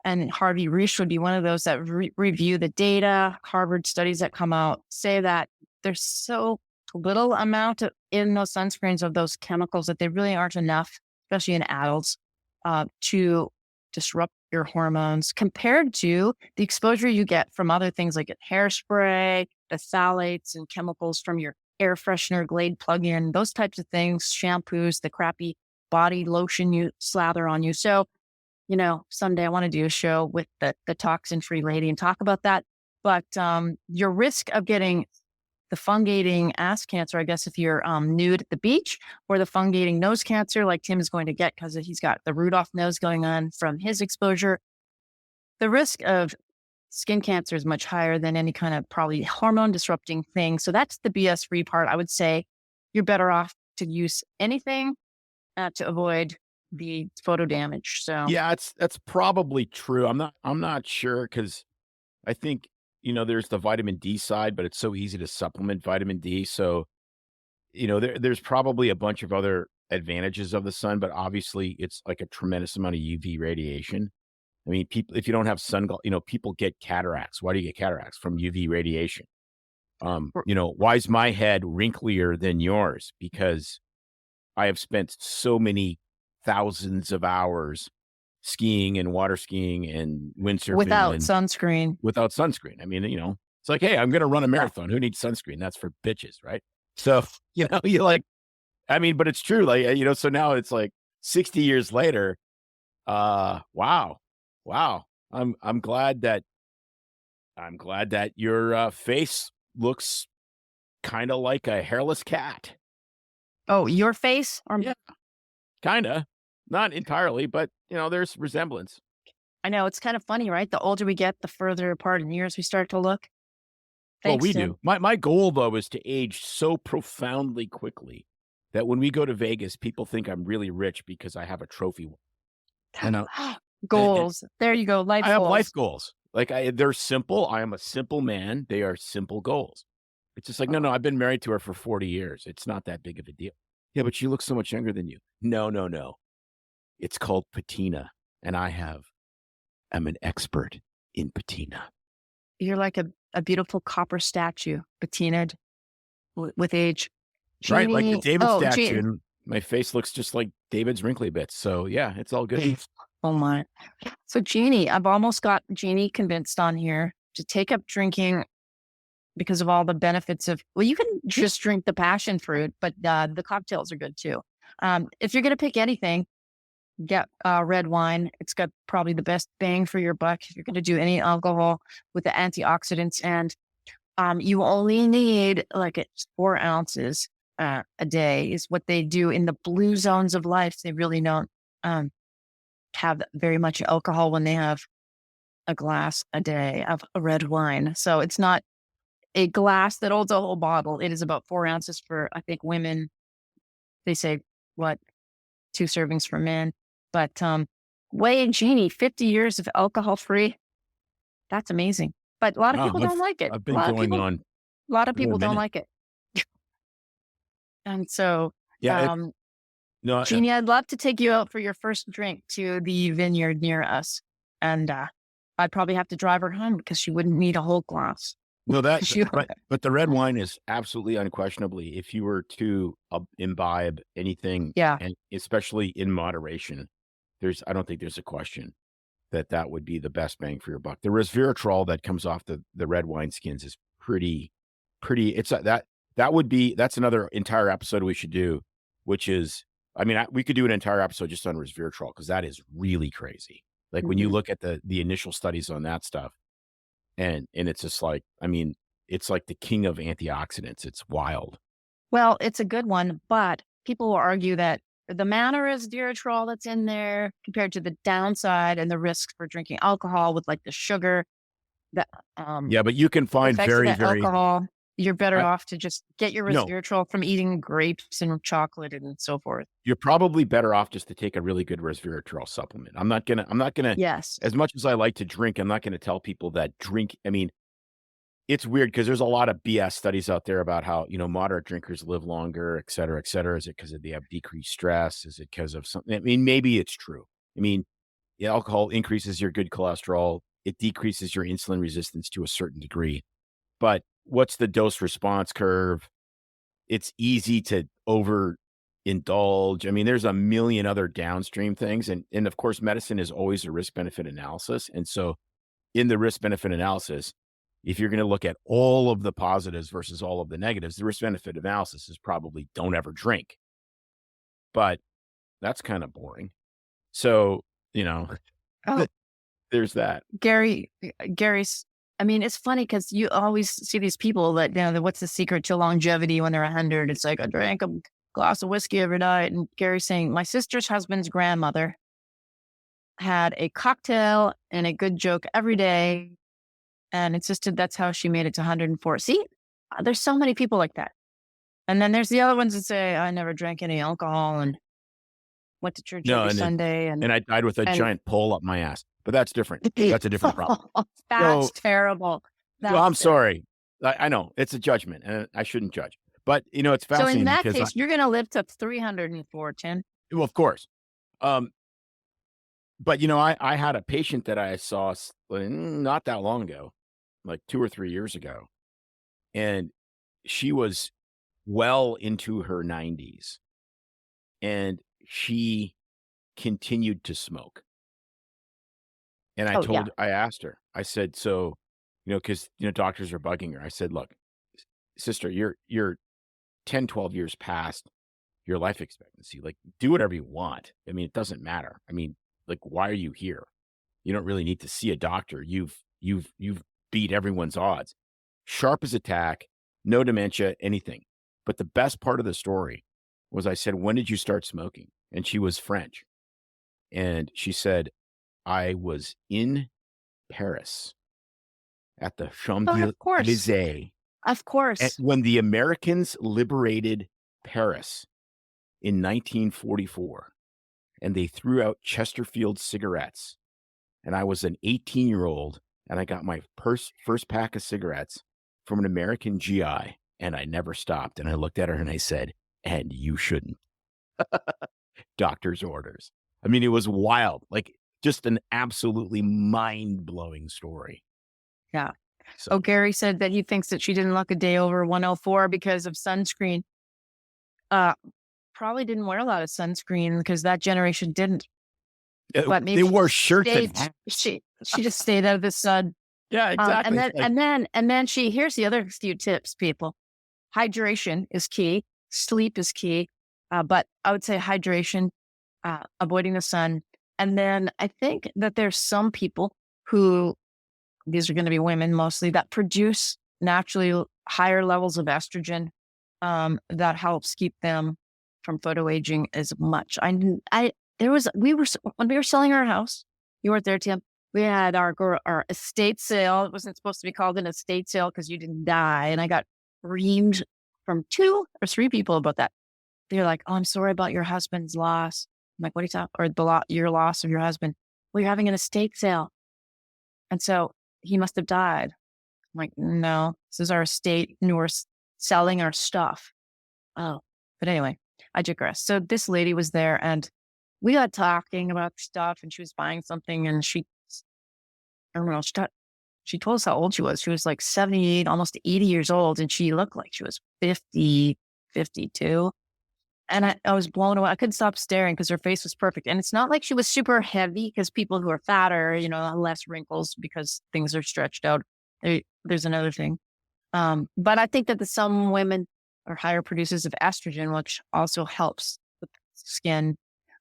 and Harvey Reich would be one of those that review the data. Harvard studies that come out say that there's so little amount in those sunscreens of those chemicals that they really aren't enough, especially in adults, to disrupt your hormones compared to the exposure you get from other things like hairspray, the phthalates and chemicals from your air freshener, Glade plug-in, those types of things, shampoos, the crappy body lotion you slather on you. So, someday I want to do a show with the toxin-free lady and talk about that. But your risk of getting the fungating ass cancer, I guess, if you're nude at the beach, or the fungating nose cancer like Tim is going to get because he's got the Rudolph nose going on from his exposure, the risk of skin cancer is much higher than any kind of probably hormone disrupting thing. So that's the BS free part. I would say you're better off to use anything to avoid the photo damage. So Yeah, that's probably true. I'm not sure, because I think, there's the vitamin D side, but it's so easy to supplement vitamin D. So, there's probably a bunch of other advantages of the sun, but obviously it's like a tremendous amount of UV radiation. I mean, people, if you don't have people get cataracts. Why do you get cataracts? From UV radiation. Why is my head wrinklier than yours? Because I have spent so many thousands of hours skiing and water skiing and windsurfing without sunscreen. Without sunscreen. I mean, it's like, hey, I'm going to run a marathon. Who needs sunscreen? That's for bitches, right? So, you like, I mean, but it's true. Like, so now it's like 60 years later. Wow. I'm glad that your face looks kind of like a hairless cat. Oh, your face? Yeah, kind of. Not entirely, but, there's resemblance. I know. It's kind of funny, right? The older we get, the further apart in years we start to look. Well, Thanks, we Tim. do. My goal, though, is to age so profoundly quickly that when we go to Vegas, people think I'm really rich because I have a trophy. And Goals. There you go. Life I have goals. life goals. Like, they're simple. I am a simple man. They are simple goals. It's just like, no, I've been married to her for 40 years. It's not that big of a deal. Yeah, but she looks so much younger than you. No. It's called patina, and I'm an expert in patina. You're like a beautiful copper statue, patinaed with age. Right, like the Jeannie- David oh, statue, Jean- and my face looks just like David's wrinkly bits. So yeah, it's all good. Oh my. So Jeannie, I've almost got Jeannie convinced on here to take up drinking because of all the benefits of, well, you can just drink the passion fruit, but the cocktails are good too. If you're going to pick anything, get red wine. It's got probably the best bang for your buck if you're going to do any alcohol with the antioxidants. And you only need like 4 ounces a day is what they do in the blue zones of life. They really don't have very much alcohol when they have a glass a day of red wine. So it's not a glass that holds a whole bottle. It is about 4 ounces for, I think, women. They say, 2 servings for men. But Way and Jeannie, 50 years of alcohol free. That's amazing. But a lot of people don't like it. I've been going on. A lot of people a don't minute. like it. And so, Yeah, No, Jeannie, I'd love to take you out for your first drink to the vineyard near us. And I'd probably have to drive her home because she wouldn't need a whole glass. no, that, She- but the red wine is absolutely unquestionably, if you were to imbibe anything, yeah. and especially in moderation, I don't think there's a question that would be the best bang for your buck. The resveratrol that comes off the red wine skins is pretty, it's that's another entire episode we should do, which is, I mean, we could do an entire episode just on resveratrol because that is really crazy. Like when you look at the initial studies on that stuff, and it's just like, I mean, it's like the king of antioxidants. It's wild. Well, it's a good one, but people will argue that the amount of resveratrol that's in there compared to the downside and the risks for drinking alcohol with like the sugar, the Yeah, but you can find effects of very, that very, alcohol, you're better I- off to just get your no, resveratrol from eating grapes and chocolate and so forth. you're probably better off just to take a really good resveratrol supplement. I'm not gonna, Yes. as much as I like to drink, I'm not gonna tell people that drink. I mean, it's weird because there's a lot of BS studies out there about how, moderate drinkers live longer, et cetera, et cetera. Is it because they have decreased stress? Is it because of something? I mean, maybe it's true. I mean, alcohol increases your good cholesterol. It decreases your insulin resistance to a certain degree. But what's the dose response curve? It's easy to overindulge. I mean, there's a million other downstream things. And of course, medicine is always a risk benefit analysis. And so in the risk benefit analysis, if you're going to look at all of the positives versus all of the negatives, the risk benefit analysis is probably don't ever drink. But that's kind of boring. So, Oh, there's that. Gary's, I mean, it's funny because you always see these people that, what's the secret to longevity when they're 100? It's like, I drank a glass of whiskey every night. And Gary's saying, my sister's husband's grandmother had a cocktail and a good joke every day and insisted that's how she made it to 104. See, there's so many people like that. And then there's the other ones that say, I never drank any alcohol and went to church No, every Sunday. and I died with a giant pole up my ass, but that's different. That's a different problem. That's terrible. Well, I'm sorry. I know it's a judgment and I shouldn't judge, but it's So fascinating. in that because case, you're going to live to 304, Tim. well, of course. But I had a patient that I saw not that long ago, like 2 or 3 years ago, and she was well into her 90s, and she continued to smoke. And I asked her, I said, so, because, doctors are bugging her. I said, look, sister, you're 10, 12 years past your life expectancy. Like, do whatever you want. I mean, it doesn't matter. I mean, like, why are you here? You don't really need to see a doctor. You've beat everyone's odds. Sharp as a tack, no dementia, anything. But the best part of the story was I said, when did you start smoking? And she was French. And she said, I was in Paris at the Champs-Élysées. Of course. When the Americans liberated Paris in 1944, and they threw out Chesterfield cigarettes. And I was an 18-year-old, and I got my first pack of cigarettes from an American GI, and I never stopped. And I looked at her and I said, and you shouldn't. Doctor's orders. I mean, it was wild. Like, just an absolutely mind-blowing story. Yeah. So, Gary said that he thinks that she didn't look a day over 104 because of sunscreen. Probably didn't wear a lot of sunscreen because that generation didn't. But maybe they wore shirts. She just stayed out of the sun. Yeah, exactly. And then here's the other few tips, people. Hydration is key. Sleep is key. But I would say hydration, avoiding the sun. And then I think that there's some people who, these are going to be women mostly, that produce naturally higher levels of estrogen that helps keep them from photoaging as much. When we were selling our house, you weren't there, Tim. We had our estate sale. It wasn't supposed to be called an estate sale because you didn't die. And I got reamed from 2 or 3 people about that. They're like, oh, I'm sorry about your husband's loss. I'm like, what are you talking? Or your loss of your husband. Well, you're having an estate sale. And so he must have died. I'm like, no, this is our estate and we're selling our stuff. Oh, but anyway, I digress. So this lady was there and we got talking about stuff and she was buying something and I don't know, she told us how old she was. She was like 78, almost 80 years old. And she looked like she was 50, 52. And I was blown away. I couldn't stop staring because her face was perfect. And it's not like she was super heavy because people who are fatter, have less wrinkles because things are stretched out. There's another thing. But I think that some women are higher producers of estrogen, which also helps the skin.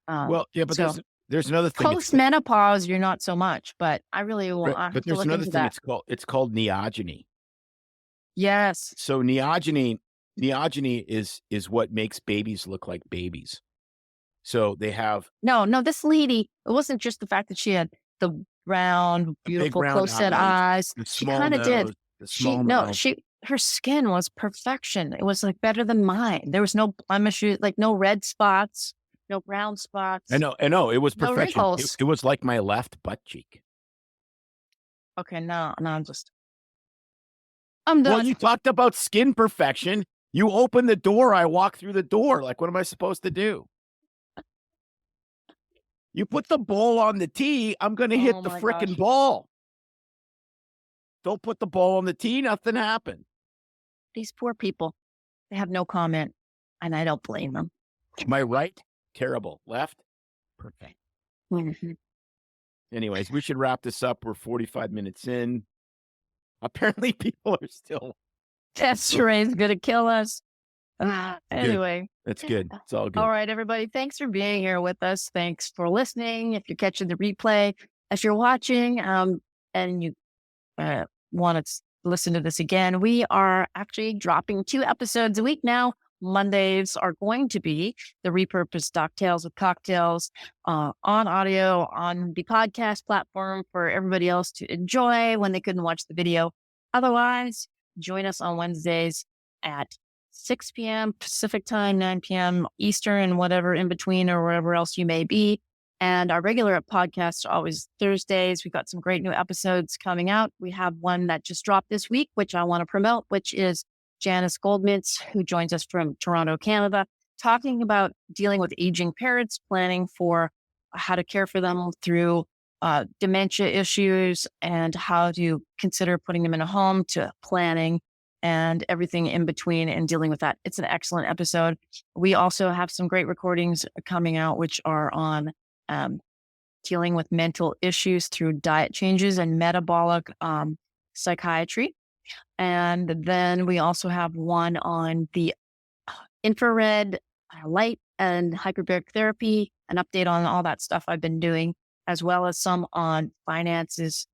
But so there's another thing. Post menopause, you're not so much, but I really will. But there's another thing. That. It's called neogeny. Yes. So neogeny is what makes babies look like babies. So they have no. This lady. It wasn't just the fact that she had the round, beautiful, close-set eyes. She kind of did. Her skin was perfection. It was like better than mine. There was no blemishes, like no red spots, no brown spots. I know. It was perfection. No it was like my left butt cheek. Okay, now I'm done. Well, you talked about skin perfection. You open the door, I walk through the door. Like, what am I supposed to do? You put the ball on the tee, I'm going to hit the frickin' ball. Don't put the ball on the tee, nothing happened. These poor people, they have no comment, and I don't blame them. My right, terrible. Left, perfect. Mm-hmm. Anyways, we should wrap this up. We're 45 minutes in. Apparently, people are still. Test rain's going to kill us. Anyway. That's good. It's all good. All right, everybody. Thanks for being here with us. Thanks for listening. If you're catching the replay, if you're watching and you want to listen to this again, we are actually dropping 2 episodes a week now. Mondays are going to be the repurposed Doctales with cocktails on audio on the podcast platform for everybody else to enjoy when they couldn't watch the video. Otherwise, join us on Wednesdays at 6 p.m. Pacific time, 9 p.m. Eastern, whatever in between or wherever else you may be. And our regular podcasts are always Thursdays. We've got some great new episodes coming out. We have one that just dropped this week, which I want to promote, which is Janice Goldmintz, who joins us from Toronto, Canada, talking about dealing with aging parents, planning for how to care for them through dementia issues and how to consider putting them in a home to planning and everything in between and dealing with that. It's an excellent episode. We also have some great recordings coming out, which are on dealing with mental issues through diet changes and metabolic psychiatry. And then we also have one on the infrared light and hyperbaric therapy, an update on all that stuff I've been doing, as well as some on finances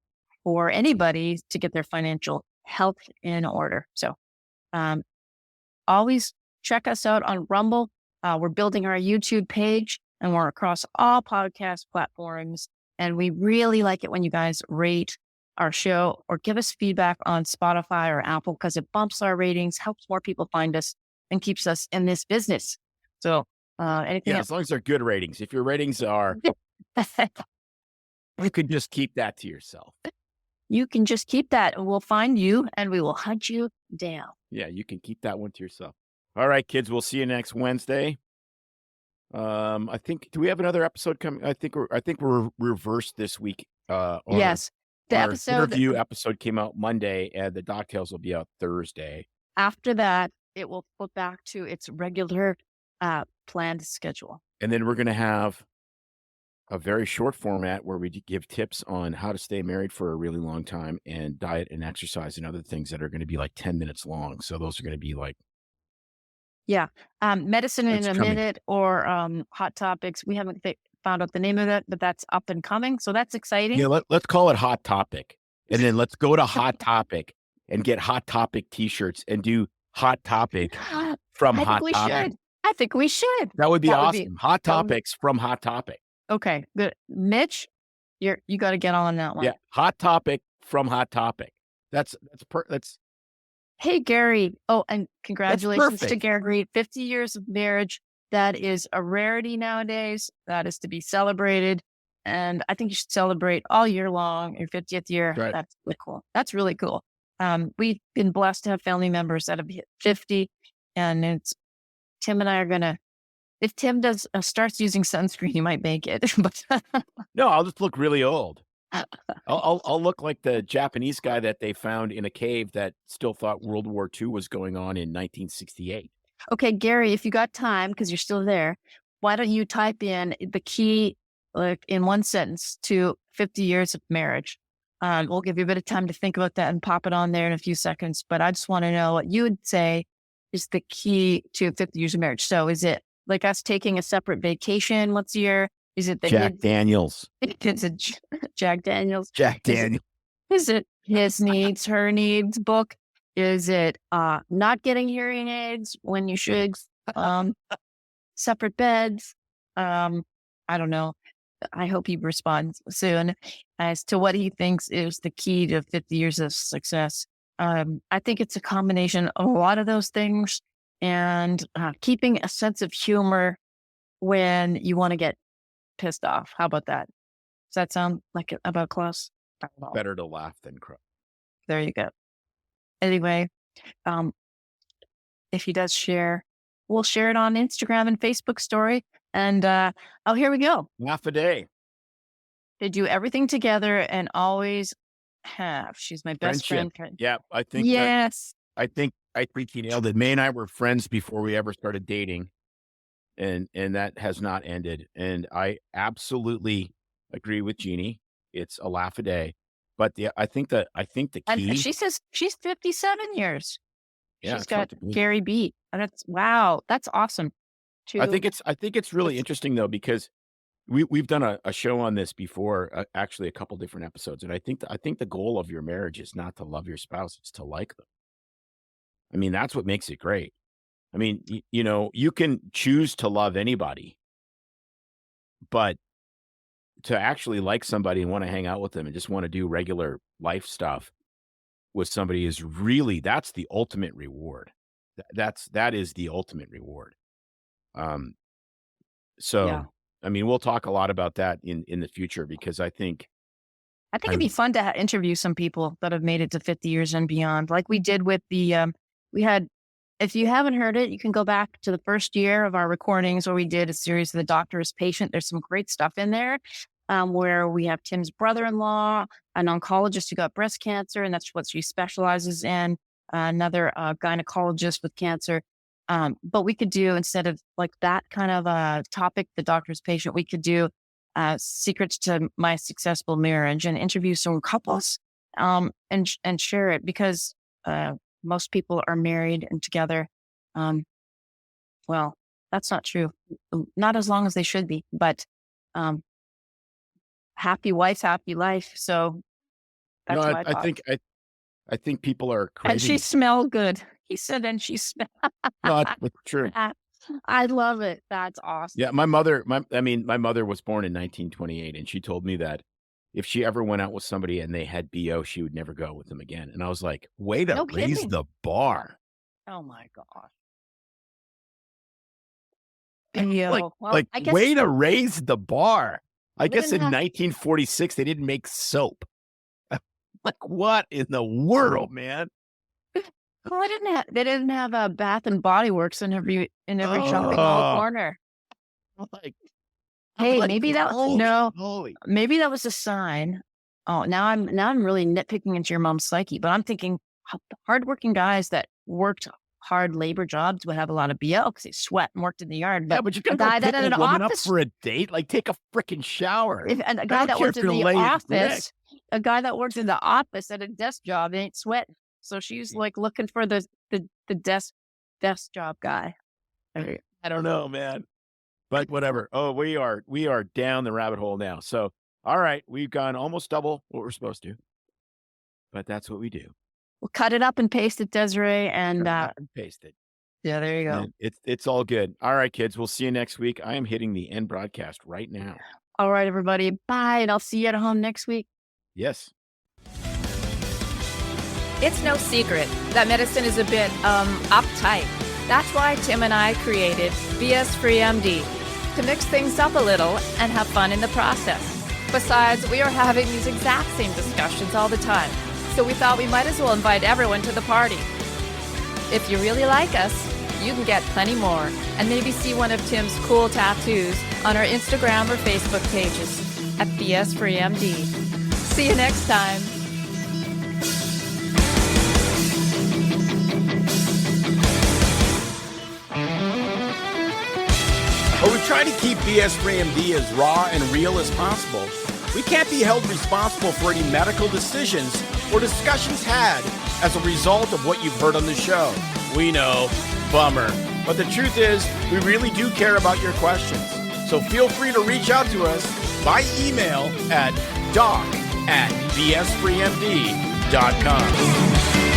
for anybody to get their financial health in order. So always check us out on Rumble. We're building our YouTube page and we're across all podcast platforms. And we really like it when you guys rate our show or give us feedback on Spotify or Apple because it bumps our ratings, helps more people find us and keeps us in this business. So anything else? As long as they're good ratings. If your ratings are, you can just keep that to yourself. You can just keep that and we'll find you and we will hunt you down. Yeah, you can keep that one to yourself. All right, kids, we'll see you next Wednesday. I think, do we have another episode coming? I think we're reversed this week. Yes. Our interview episode came out Monday and the Doctales will be out Thursday. After that, it will flip back to its regular planned schedule. And then we're going to have a very short format where we give tips on how to stay married for a really long time and diet and exercise and other things that are going to be like 10 minutes long. So those are going to be like. Yeah. Medicine in a minute or hot topics. We haven't found out the name of that, but that's up and coming. So that's exciting. Yeah. Let's call it Hot Topic. And then let's go to Hot Topic and get Hot Topic t-shirts and do Hot Topic from Hot Topic. I think we should. That would be awesome. Hot Topics from Hot Topic. Okay, good. Mitch, you got to get on that one. Yeah, Hot Topic from Hot Topic. That's. Hey, Gary. Oh, and congratulations to Gary. 50 years of marriage. That is a rarity nowadays. That is to be celebrated. And I think you should celebrate all year long, your 50th year. Right. That's really cool. That's really cool. We've been blessed to have family members that have hit 50. And Tim and I are going to if Tim starts using sunscreen, he might make it. But No, I'll just look really old. I'll look like the Japanese guy that they found in a cave that still thought World War II was going on in 1968. okay, Gary, if you got time, because you're still there, why don't you type in the key, like in one sentence, to 50 years of marriage? We'll give you a bit of time to think about that and pop it on there in a few seconds. But I just want to know what you would say is the key to 50 years of marriage. So is it like us taking a separate vacation once a year? Is it the Jack Daniels? Is it Jack Daniels? Jack Daniels. Is it his needs, her needs book? Is it not getting hearing aids when you should? Separate beds? I don't know. I hope he responds soon as to what he thinks is the key to 50 years of success. I think it's a combination of a lot of those things, and keeping a sense of humor when you want to get pissed off. How about that? Does that sound like about close? I don't know. Better to laugh than cry. There you go. Anyway, if he does share, we'll share it on Instagram and Facebook story. And here we go. Half a day. They do everything together and always have. She's my best friend. Yeah, I think. Yes. I think he nailed it. May and I were friends before we ever started dating, and that has not ended. And I absolutely agree with Jeannie. It's a laugh a day. But I think the key. And she says she's 57 years. Yeah, she's got Gary beat. And wow, that's awesome. I think it's really interesting though, because we've done a show on this before, actually a couple different episodes, and I think the goal of your marriage is not to love your spouse; it's to like them. I mean, that's what makes it great. I mean, you can choose to love anybody, but to actually like somebody and want to hang out with them and just want to do regular life stuff with somebody is really, that's the ultimate reward. That is the ultimate reward. Yeah. I mean, we'll talk a lot about that in the future, because I think it'd be fun to interview some people that have made it to 50 years and beyond, like we did with the, we had, if you haven't heard it, you can go back to the first year of our recordings where we did a series of The Doctor is Patient. There's some great stuff in there, where we have Tim's brother-in-law, an oncologist who got breast cancer, and that's what she specializes in, another gynecologist with cancer. But we could do, instead of like that kind of a topic, The Doctor's Patient, we could do secrets to my successful marriage and interview some couples and share it, because most people are married and together. Well, that's not true. Not as long as they should be, but happy wife, happy life. So that's what I think people are crazy. And she smelled good. He said, and she smelled. No, it's true. I love it. That's awesome. Yeah, my mother was born in 1928, and she told me that if she ever went out with somebody and they had BO, she would never go with them again. And I was like, way to raise the bar. Oh my gosh. BO. I guess, way to raise the bar. I guess in 1946, they didn't make soap. Like, what in the world, man? Well, they didn't have a Bath and Body Works in every shopping mall corner. Maybe that was a sign. Oh, now I'm really nitpicking into your mom's psyche, but I'm thinking hardworking guys that worked hard labor jobs would have a lot of BO because they sweat and worked in the yard. But you gotta pick a woman up for a date, like take a freaking shower. And a guy that worked in the office, a guy that works in the office at a desk job ain't sweating. So she's like looking for the desk job guy. I don't know, man. But whatever. Oh, we are down the rabbit hole now. So, all right, we've gone almost double what we're supposed to. But that's what we do. We'll cut it up and paste it, Desiree, and paste it. Yeah, there you go. And it's all good. All right, kids. We'll see you next week. I am hitting the end broadcast right now. All right, everybody. Bye, and I'll see you at home next week. Yes. It's no secret that medicine is a bit uptight. That's why Tim and I created BS Free MD, to mix things up a little and have fun in the process. Besides, we are having these exact same discussions all the time, so we thought we might as well invite everyone to the party. If you really like us, you can get plenty more and maybe see one of Tim's cool tattoos on our Instagram or Facebook pages at BS3MD. See you next time. But we try to keep BS3MD as raw and real as possible. We can't be held responsible for any medical decisions or discussions had as a result of what you've heard on the show. We know, bummer. But the truth is, we really do care about your questions. So feel free to reach out to us by email at doc@bs3md.com.